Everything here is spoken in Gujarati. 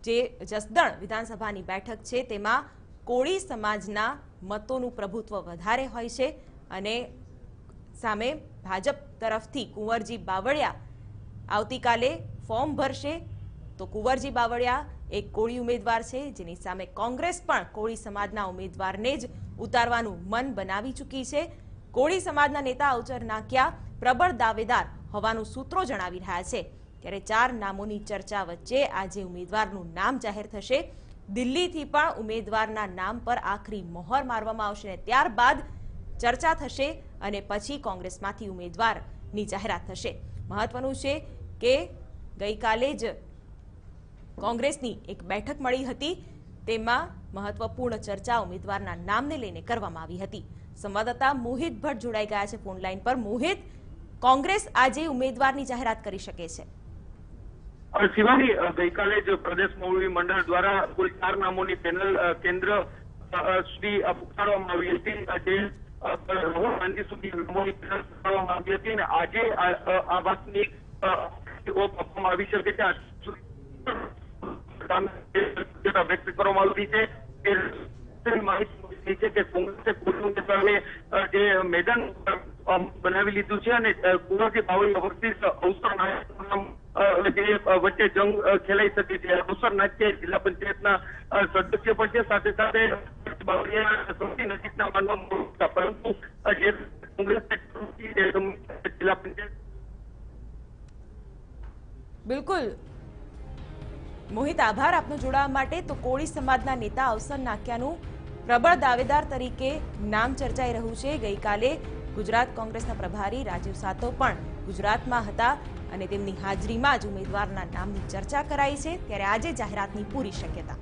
જે જસદણ વિધાનસભાની બેઠક છે તેમાં કોળી સમાજના મતોનું પ્રભુત્વ વધારે હોય છે અને સામે ભાજપ તરફથી કુંવરજી બાવળિયા આવતીકાલે ફોર્મ ભરશે તો કુંવરજી બાવળિયા એક કોળી ઉમેદવાર છે જેની સામે કોંગ્રેસ પણ કોળી સમાજના ઉમેદવારને જ ઉતારવાનું મન બનાવી ચૂકી છે। કોળી સમાજના નેતા અવચર નાકિયા પ્રબળ દાવેદાર હોવાનું સૂત્રો જણાવી રહ્યા છે ત્યારે 4 નામોની ચર્ચા વચ્ચે આજે ઉમેદવારનું નામ જાહેર થશે। દિલ્હીથી પણ ઉમેદવારના નામ પર આખરી મહોર મારવામાં આવશે અને ત્યારબાદ ચર્ચા થશે અને પછી કોંગ્રેસમાંથી ઉમેદવારની જાહેરાત થશે। મહત્વનું છે કે ગઈકાલે જ કોંગ્રેસની એક બેઠક મળી હતી તેમાં મહત્વપૂર્ણ ચર્ચા ઉમેદવારના નામને લઈને કરવામાં આવી હતી। સંવાદદાતા મોહિત ભટ્ટ જોડાઈ ગયા છે ફોન લાઈન પર। મોહિત, કોંગ્રેસ આજે ઉમેદવારની જાહેરાત કરી શકે છે? શિવાની, ગઈકાલે જ પ્રદેશ મોવડી મંડળ દ્વારા કુલ 4 નામોની પેનલ કેન્દ્ર સુધી પુકારવામાં આવી હતી। આજે રાહુલ ગાંધી સુધી નામોની પેનલ પુકારવામાં આવી હતી અને આજે આ વાતની ઓપ આપવામાં આવી શકે છે। વ્યક્ત કરવામાં આવી છે માહિતી છે કે કોંગ્રેસે કોળી ઉમેદવારને જે મેદાન બનાવી લીધું છે અને કુંવરજી બાવળિયા વર્સિસ અવસર નાયક જે વચ્ચે જંગ ખેલાઈ શકે છે। અવસર નાયક જિલ્લા પંચાયતના સદસ્ય પણ છે, સાથે સાથે બાવળિયા સૌથી નજીકના માનવામાં આવતા, પરંતુ જે કોંગ્રેસ જિલ્લા પંચાયત બિલકુલ મોહિત, આભાર આપનો જોડાવા માટે। તો કોળી સમાજના નેતા અવસર નાકિયાનું પ્રબળ દાવેદાર તરીકે નામ ચર્ચાઈ રહ્યું છે। ગઈકાલે ગુજરાત કોંગ્રેસના પ્રભારી રાજીવ સાતવ પણ ગુજરાતમાં હતા અને તેમની હાજરીમાં જ ઉમેદવારના નામની ચર્ચા કરાઈ છે ત્યારે આજે જાહેરાતની પૂરી શક્યતા।